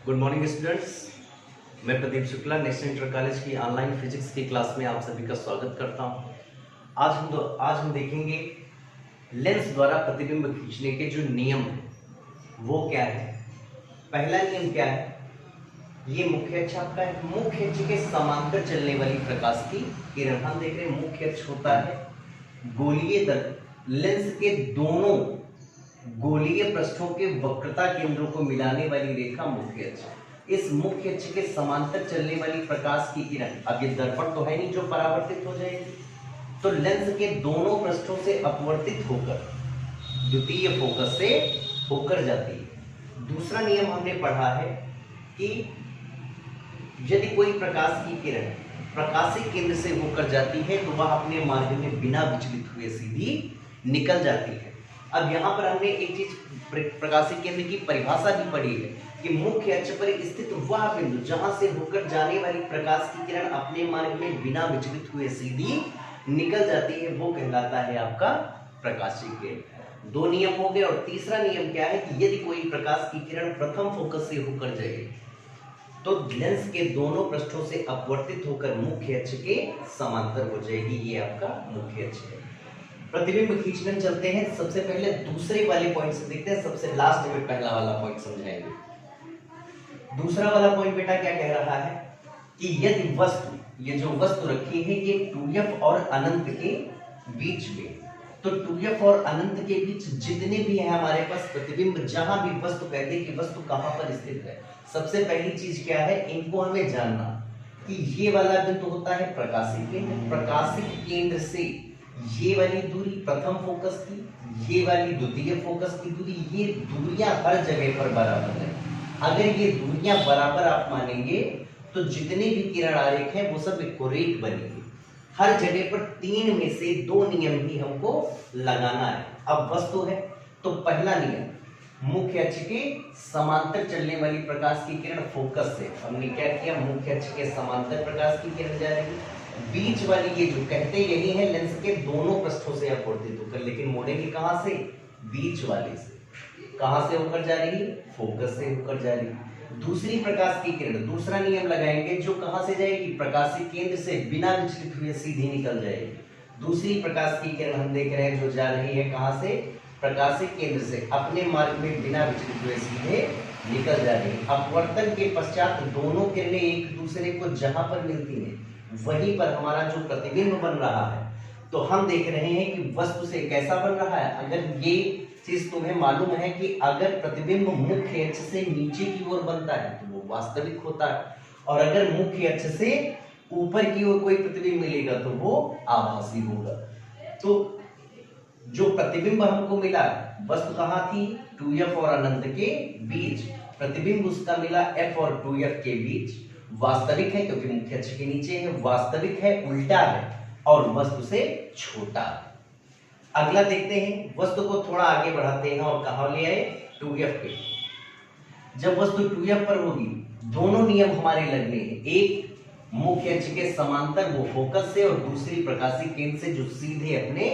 Good morning students. मैं Pradeep Shukla national inter college की online physics की क्लास में आप सभी का स्वागत करता हूं। आज हम देखेंगे लेंस द्वारा प्रतिबिंब खींचने के जो नियम हैं वो क्या है। पहला नियम क्या है, ये मुख्य अक्ष आपका है। मुख्य अक्ष के समांतर चलने वाली प्रकाश की किरण, हम देख रहे हैं मुख्य अक्ष होता है गोलीय लेंस के दोनों गोलीय पृष्ठों के वक्रता केंद्रों को मिलाने वाली रेखा मुख्य अक्ष। इस मुख्य अक्ष के समांतर चलने वाली प्रकाश की किरण, अब ये दर्पण तो है नहीं जो परावर्तित हो जाएगी, तो लेंस के दोनों पृष्ठों से अपवर्तित होकर द्वितीय फोकस से होकर जाती है। दूसरा नियम हमने पढ़ा है कि यदि कोई प्रकाश की किरण प्रकाशिक केंद्र से होकर जाती है तो वह अपने मार्ग में बिना विचलित हुए सीधी निकल जाती है। अब यहाँ पर हमने एक चीज प्रकाशिक केंद्र की परिभाषा भी पढ़ी है कि मुख्य अक्ष पर स्थित वह बिंदु जहां से होकर जाने वाली प्रकाश की किरण अपने मार्ग में बिना विचलित हुए सीधी निकल जाती है, वो कहलाता है आपका प्रकाशिक केंद्र। दो नियम हो गए। और तीसरा नियम क्या है कि यदि कोई प्रकाश की किरण प्रथम फोकस से होकर जाए तो लेंस के दोनों पृष्ठों से अपवर्तित होकर मुख्य अक्ष के समांतर हो जाएगी। ये आपका मुख्य अक्ष है। प्रतिबिंब खींचने में चलते हैं। सबसे पहले दूसरे वाले पॉइंट से देखते हैं, सबसे लास्ट में पहला वाला पॉइंट समझाएंगे। दूसरा वाला पॉइंट बेटा क्या कह रहा है कि यदि वस्तु, ये जो वस्तु रखी है ये 2f और अनंत के बीच में, तो 2f और अनंत के बीच जितने भी है हमारे पास प्रतिबिंब, जहां भी वस्तु कहते हैं कि वस्तु कहां पर स्थित है, सबसे पहली चीज क्या है, इनको हमें जानना कि ये वाला बिंदु होता है प्रकाशिक केंद्र। प्रकाशिक केंद्र से ये वाली दूरी प्रथम फोकस की, ये वाली द्वितीय फोकस की दूरी, ये दूरियां हर जगह पर बराबर है। अगर ये दूरियां बराबर आप मानेंगे तो जितने भी किरण आरेख हैं वो सब इक्वरेट बनेंगे। हर जगह पर 3 में से 2 नियम ही हमको लगाना है। अब वस्तु है तो पहला नियम, मुख्य अक्ष के समांतर चलने वाली प्रकाश की किरण फोकस से, हमने क्या किया, मुख्य अक्ष के समांतर प्रकाश की किरण जा रही है। बीच वाली ये जो कहते यही है लेंस के दोनों पृष्ठों से अपवर्तित होकर, लेकिन मोड़ेंगे कहां से, बीच वाले से। कहां से होकर जा रही है, फोकस से होकर जा रही है। दूसरी प्रकाश की किरण, दूसरा नियम लगाएंगे, जो कहां से जाएगी, प्रकाशिक केंद्र से बिना विचलित हुए सीधी निकल जाएगी। दूसरी प्रकाश की किरण हम देख रहे हैं जो जा रही है कहां से, प्रकाशिक केंद्र से अपने मार्ग में बिना विचलित हुए सीधे निकल जा रही है। अपवर्तन के पश्चात दोनों किरणें एक दूसरे को जहां पर मिलती हैं वहीं पर हमारा जो प्रतिबिंब बन रहा है, तो हम देख रहे हैं कि वस्तु से कैसा बन रहा है। अगर ये चीज तुम्हें मालूम है कि अगर प्रतिबिंब मुख्य अक्ष से नीचे की ओर बनता है तो वो वास्तविक होता है, और अगर मुख्य अक्ष से ऊपर की ओर कोई प्रतिबिंब मिलेगा तो वो आभासी होगा। तो जो प्रतिबिंब हमको मिला, वस्तु कहां थी, 2f और अनंत के बीच, प्रतिबिंब उसका मिला f और 2f के बीच। वास्तविक है क्योंकि मुख्य अक्ष के नीचे है, वास्तविक है, उल्टा है और वस्तु से छोटा है। अगला देखते हैं, वस्तु को थोड़ा आगे बढ़ाते हैं और कहां ले आए, 2f पे। जब वस्तु 2f पर होगी दोनों नियम हमारे लगने हैं, एक मुख्य अक्ष के समांतर वो फोकस से, और दूसरी प्रकाशिक केंद्र से जो सीधे अपने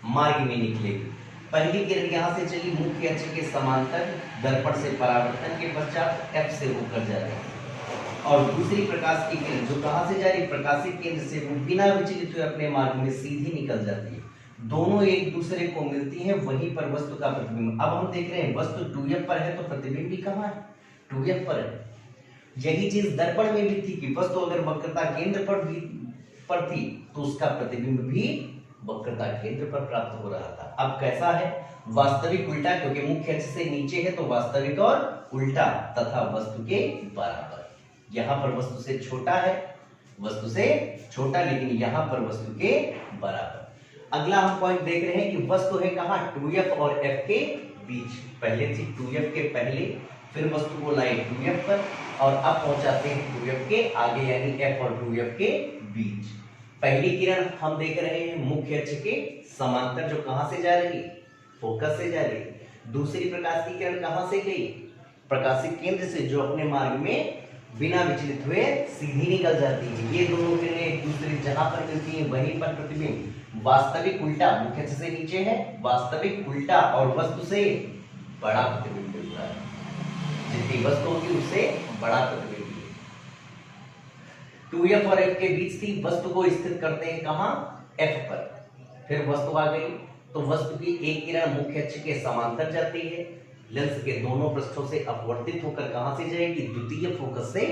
मार्ग में निकलेगी। पहली किरण यहां से चली मुख्य अक्ष के समांतर, दर्पण से परावर्तन के पश्चात f से होकर जा रही है, और दूसरी प्रकाश की किरण जो कहां से जा रही है, प्रकाशिक केंद्र से, वो बिना विचलित हुए अपने मार्ग में सीधी निकल जाती है। दोनों एक दूसरे को मिलती हैं, वहीं पर वस्तु का प्रतिबिंब। अब हम देख रहे हैं वस्तु 2f पर है तो प्रतिबिंब भी कहां है, 2f पर है। यही चीज दर्पण में भी थी कि वस्तु अगर वक्रता केंद्र पर थी तो उसका प्रतिबिंब भी वक्रता केंद्र पर प्राप्त हो रहा था। अब कैसा है, वास्तविक उल्टा, क्योंकि मुख्य अक्ष से नीचे है तो वास्तविक और उल्टा तथा वस्तु के बराबर। यहां पर वस्तु से छोटा है, वस्तु से छोटा, लेकिन यहां पर वस्तु के बराबर। अगला हम पॉइंट देख रहे हैं कि वस्तु है कहां, 2f और f के बीच। पहले थी 2f के पहले, फिर वस्तु को लाए 2f पर, और अब पहुंचाते हैं 2f के आगे, यानी f और 2f के बीच। पहली किरण हम देख रहे हैं मुख्य अक्ष के समांतर, जो कहां से जा रही, फोकस से जा रही। दूसरी प्रकाश की किरण कहां से गई, प्रकाशिक केंद्र से, जो अपने मार्ग में बिना विचलित हुए सीधी निकल जाती है। ये दोनों किरणें एक दूसरे जहां पर मिलती हैं वहीं पर प्रतिबिंब वास्तविक उल्टा, मुख्य अक्ष से नीचे है वास्तविक उल्टा, और वस्तु से बड़ा प्रतिबिंब मिलता है। जितनी वस्तु होगी उससे बड़ा प्रतिबिंब। 2f और f के बीच की वस्तु को स्थित करते हैं कहां? f पर। फिर वस्तु आ गई तो वस्तु की एक किरण मुख्य अक्ष के समांतर जाती है, लेंस के दोनों पृष्ठों से अपवर्तित होकर कहां से जाएगी? द्वितीय फोकस से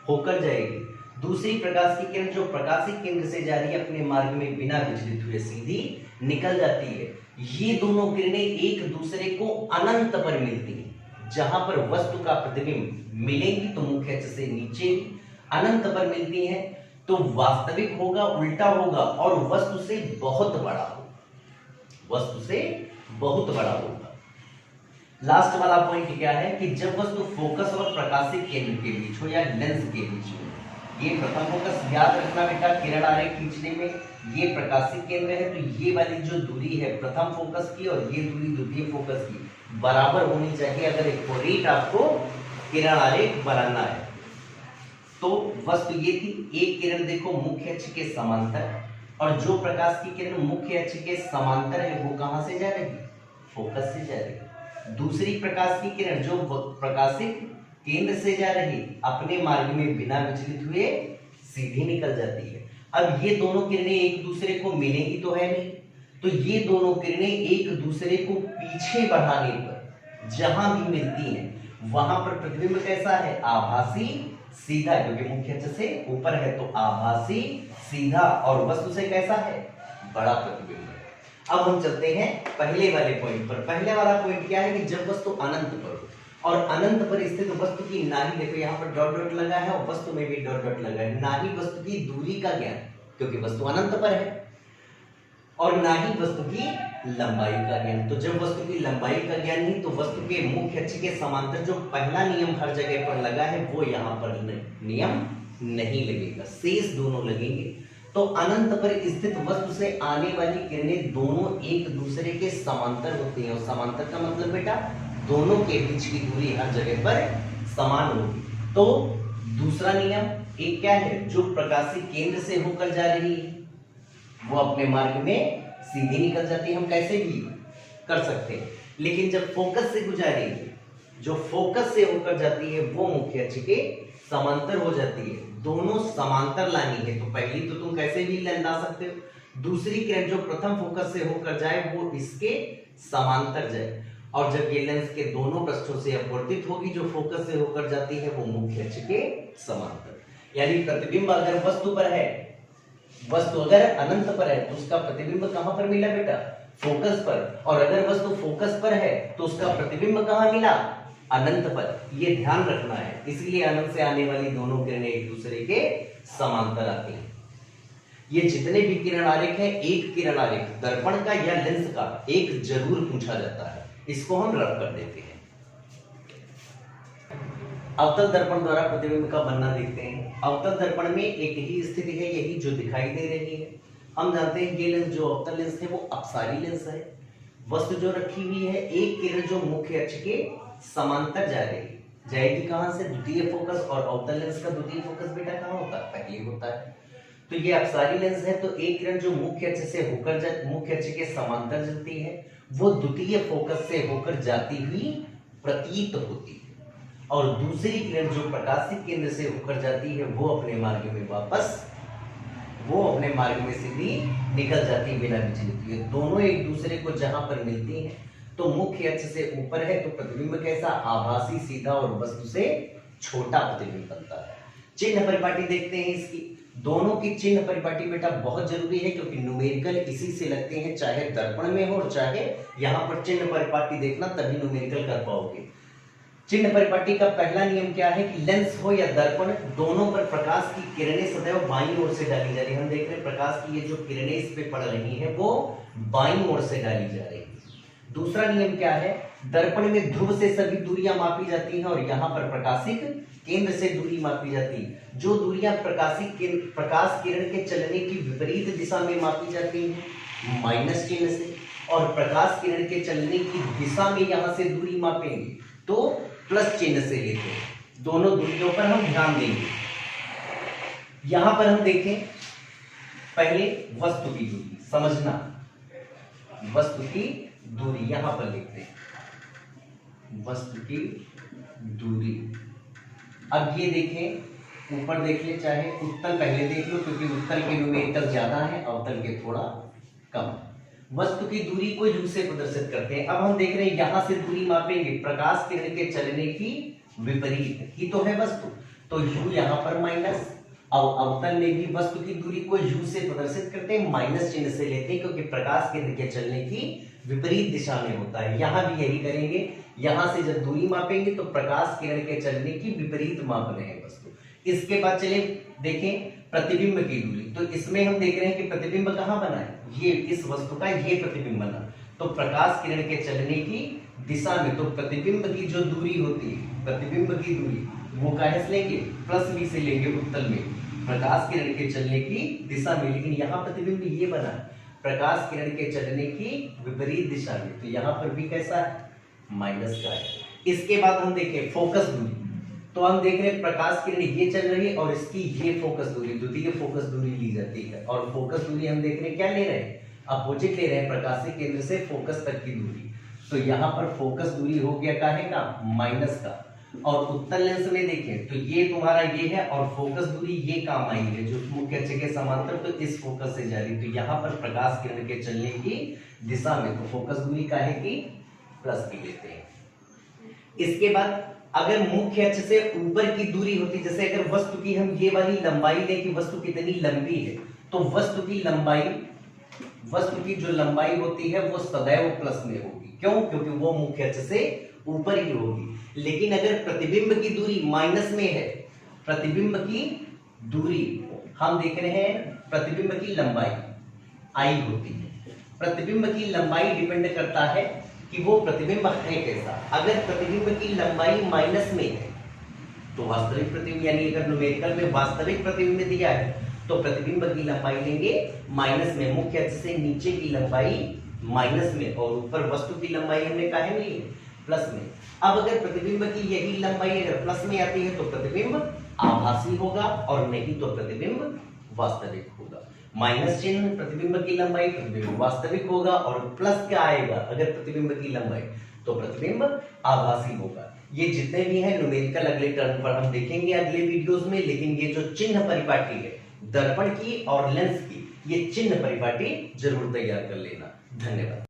होकर जाएगी। दूसरी प्रकाश की किरण जो प्रकाशिक केंद्र से जा रही है अपने मार्ग में बिना विचलित हुए सीधी निकल जाती है। ये दोनों किरणें एक दूसरे को अनंत पर मिलती हैं। जहां पर वस्तु का प्रतिबिंब मिलेगी तो मुख्य अक्ष से नीचे अनंत पर मिलती है तो वास्तविक होगा, उल्टा होगा और वस्तु से बहुत बड़ा होगा, वस्तु से बहुत बड़ा होगा। लास्ट वाला पॉइंट क्या है कि जब वस्तु फोकस और प्रकाशिक केंद्र के बीच हो या लेंस के बीच हो, ये प्रथम फोकस याद रखना बेटा, किरण आरेख खींचने में ये प्रकाशिक केंद्र है तो ये वाली जो दूरी है प्रथम फोकस की और ये दूरी द्वितीय फोकस की बराबर होनी चाहिए अगर एक्यूरेट आपको किरण आरेख बनाना है। तो वस्तु ये थी, एक किरण देखो मुख्य अक्ष के समांतर, और जो प्रकाश की किरण मुख्य अक्ष के समांतर है वो कहां से जा रही? फोकस से जा रही। दूसरी प्रकाश की किरण जो प्रकाशिक केंद्र से जा रही अपने मार्ग में बिना विचलित हुए सीधी निकल जाती है। अब ये दोनों किरणें एक दूसरे को मिलेंगी तो है नहीं, तो ये दोनों किरणें एक दूसरे को पीछे बढ़ाने पर जहां भी मिलती हैं वहां पर प्रतिबिंब कैसा है? आभासी सीधा, क्योंकि मुख्य अक्ष से ऊपर है तो आभासी सीधा, और वस्तु से कैसा है? बड़ा प्रतिबिंब है। अब हम चलते हैं पहले वाले पॉइंट पर। पहले वाला पॉइंट क्या है कि जब वस्तु अनंत पर हो और अनंत पर स्थित वस्तु की नाहीं, देखो यहाँ पर डॉट डॉट लगा है और वस्तु में भी डॉट डॉट लगा है, नाहीं वस्तु की दूरी का ज्ञान, क्योंकि वस्तु अनंत पर है, और ना ही वस्तु की लंबाई का ज्ञान। तो जब वस्तु की लंबाई का ज्ञान नहीं तो वस्तु के मुख्य अक्ष के समांतर जो पहला नियम हर जगह पर लगा है वो यहाँ पर नियम नहीं लगेगा, शेष दोनों लगेंगे। तो अनंत पर स्थित वस्तु से आने वाली किरणें दोनों एक दूसरे के समांतर होती हैं, और समांतर का मतलब बेटा दोनों के बीच की दूरी हर जगह पर समान होगी। तो दूसरा नियम एक क्या है? जो प्रकाशिक केंद्र से होकर जा रही है वो अपने मार्ग में सीधी निकल जाती है, हम कैसे भी कर सकते हैं। लेकिन जब फोकस से गुजारेगी, जो फोकस से होकर जाती है वो मुख्य अक्ष के समांतर हो जाती है। दोनों समांतर लानी है तो पहली तो तुम कैसे भी ला सकते हो, दूसरी किरण जो प्रथम फोकस से होकर जाए वो इसके समांतर जाए, और जब ये लेंस के दोनों पृष्ठों से अपवर्तित होगी जो फोकस से होकर जाती है वो मुख्य अक्ष के समांतर। यानी प्रतिबिंब अगर वस्तु पर है, वस्तु अगर अनंत पर है तो उसका प्रतिबिंब कहां पर मिला बेटा? फोकस पर। और अगर वस्तु फोकस पर है तो उसका प्रतिबिंब कहां मिला? अनंत पर। ये ध्यान रखना है, इसलिए अनंत से आने वाली दोनों किरणें एक दूसरे के समांतर आती हैं। ये जितने भी किरण आरेख है, एक किरण आरेख दर्पण का या लेंस का एक जरूर पूछा जाता है, इसको हम रफ कर देते हैं। अवतल दर्पण द्वारा प्रतिबिंब का बनना देखते हैं। अवतल दर्पण में एक ही स्थिति है, यही जो दिखाई दे रही है। हम जानते हैं ये लेंस जो अवतल लेंस है वो अपसारी लेंस है। वस्तु जो रखी हुई है, एक किरण जो मुख्य अक्ष के समांतर जा रही जाएगी कहां से? द्वितीय फोकस। और अवतल लेंस का द्वितीय फोकस बेटा कहां होता है? पहले होता है। तो ये अपसारी लेंस है, तो एक किरण जो मुख्य अक्ष से होकर मुख्य अक्ष के समांतर चलती है वो द्वितीय फोकस से होकर जाती हुई प्रतीत होती है, और दूसरी किरण जो प्रकाशिक केंद्र से होकर जाती है वो अपने मार्ग में सीधी निकल जाती है बिना विचलित हुए। दोनों एक दूसरे को जहां पर मिलती हैं तो मुख्य अक्ष से ऊपर है तो प्रतिबिंब कैसा? आभासी सीधा, और वस्तु से छोटा प्रतिबिंब बनता है। चिन्ह परिपाटी देखते हैं इसकी। दोनों की चिन्ह परिपाटी बेटा बहुत जरूरी है, क्योंकि न्यूमेरिकल इसी से लगते हैं, चाहे दर्पण में हो और चाहे यहाँ पर चिन्ह परिपाटी देखना, तभी न्यूमेरिकल कर पाओगे। चिन्ह परिपाटी का पहला नियम क्या है कि लेंस हो या दर्पण, दोनों पर प्रकाश की किरणें सदैव बाईं ओर से डाली जा रही है। हम देख रहे हैं प्रकाश की ये जो किरणें इस पे पड़ रही हैं वो बाईं ओर से डाली जा रही है। दूसरा नियम क्या है? दर्पण में ध्रुव से सभी दूरियां मापी जाती हैं और यहाँ पर प्रकाशिक केंद्र से दूरी मापी जाती है। जो दूरियां प्रकाश किरण के चलने की विपरीत दिशा में मापी जाती हैं माइनस चिन्ह से, और प्रकाश किरण के चलने की दिशा में यहाँ से दूरी मापेंगे तो प्लस चिन्ह से लेते हैं। दोनों दूरियों पर हम ध्यान देंगे। यहां पर हम देखें पहले वस्तु की दूरी, समझना वस्तु की दूरी यहां पर लिखते हैं। वस्तु की दूरी। अब ये देखें, ऊपर देख ले, चाहे उत्तल पहले देख लो क्योंकि उत्तल के न्यूमेरिकल ज्यादा है, अवतल के थोड़ा कम। वस्तु की दूरी को यू से प्रदर्शित करते हैं। अब हम देख रहे हैं यहां से दूरी मापेंगे प्रकाश किरण के चलने की विपरीत ही तो है वस्तु, तो यू यहाँ पर माइनस। और अवतल में भी वस्तु की दूरी को यू से प्रदर्शित करते हैं, माइनस चिन्ह से लेते हैं क्योंकि प्रकाश किरण के चलने की विपरीत दिशा में होता है। यहां भी यही करेंगे, यहां से जब दूरी मापेंगे तो प्रकाश किरण के चलने की विपरीत माप रहे हैं वस्तु। इसके बाद चले देखें प्रतिबिंब की दूरी। तो इसमें हम देख रहे हैं कि प्रतिबिंब कहाँ बना है, ये इस वस्तु का ये प्रतिबिंब बना, तो प्रकाश किरण के चलने की दिशा में, तो प्रतिबिंब की जो दूरी होती है, प्रतिबिंब की दूरी वो काहे से लेंगे, प्लस बी से लेंगे उत्तल में, प्रकाश किरण के चलने की दिशा में। लेकिन यहाँ प्रतिबिंब ये बना है प्रकाश किरण के चलने की विपरीत दिशा में, तो यहाँ पर भी कैसा है, माइनस का है। इसके बाद हम देखें फोकस दूरी। तो हम देख रहे हैं प्रकाश किरण ये चल रही है और इसकी ये फोकस दूरी, द्वितीय फोकस दूरी ली जाती है। और फोकस दूरी हम देख रहे हैं क्या ले रहे हैं, अपोजिट ले रहे हैं, प्रकाशीय केंद्र से फोकस तक की दूरी। तो यहाँ पर फोकस दूरी हो गया काहे का, माइनस का। और उत्तल लेंस में देखें तो ये तुम्हारा ये है और फोकस दूरी ये काम आई है जो मुख्य अक्ष के समांतर, तो इस फोकस से जा रही, तो यहाँ पर प्रकाश किरण के चलने की दिशा में, तो फोकस दूरी काहे की, प्लस की लेते हैं। इसके बाद अगर मुख्य अक्ष से ऊपर की दूरी होती, जैसे अगर वस्तु की हम ये वाली लंबाई लें कि वस्तु कितनी लंबी है, तो वस्तु की लंबाई, वस्तु की जो लंबाई होती है वो सदैव प्लस में होगी। क्यों, क्योंकि वो मुख्य अक्ष से ऊपर ही होगी। लेकिन अगर प्रतिबिंब की दूरी माइनस में है, प्रतिबिंब की दूरी हम देख रहे हैं, प्रतिबिंब की लंबाई आई होती है, प्रतिबिंब की लंबाई डिपेंड करता है कि वो प्रतिबिंब है कैसा। अगर प्रतिबिंब की लंबाई माइनस में है तो वास्तविक प्रतिबिंब, यानी अगर न्यूमेरिकल में वास्तविक प्रतिबिंब दिया है तो प्रतिबिंब की लंबाई लेंगे माइनस में, मुख्य अक्ष से नीचे की लंबाई माइनस में, और ऊपर वस्तु की लंबाई हमने काहे में ली, प्लस में। अब अगर प्रतिबिंब की यही लंबाई अगर प्लस में आती है तो प्रतिबिंब आभासी होगा और नहीं तो प्रतिबिंब वास्तविक होगा। माइनस चिन्ह प्रतिबिंब की लंबाई, प्रतिबिंब वास्तविक होगा, और प्लस क्या आएगा अगर प्रतिबिंब की लंबाई, तो प्रतिबिंब आभासी होगा। ये जितने भी हैं न्यूमेरिकल अगले टर्म पर हम देखेंगे अगले वीडियोस में। लेकिन ये जो चिन्ह परिपाटी है दर्पण की और लेंस की, ये चिन्ह परिपाटी जरूर तैयार कर लेना। धन्यवाद।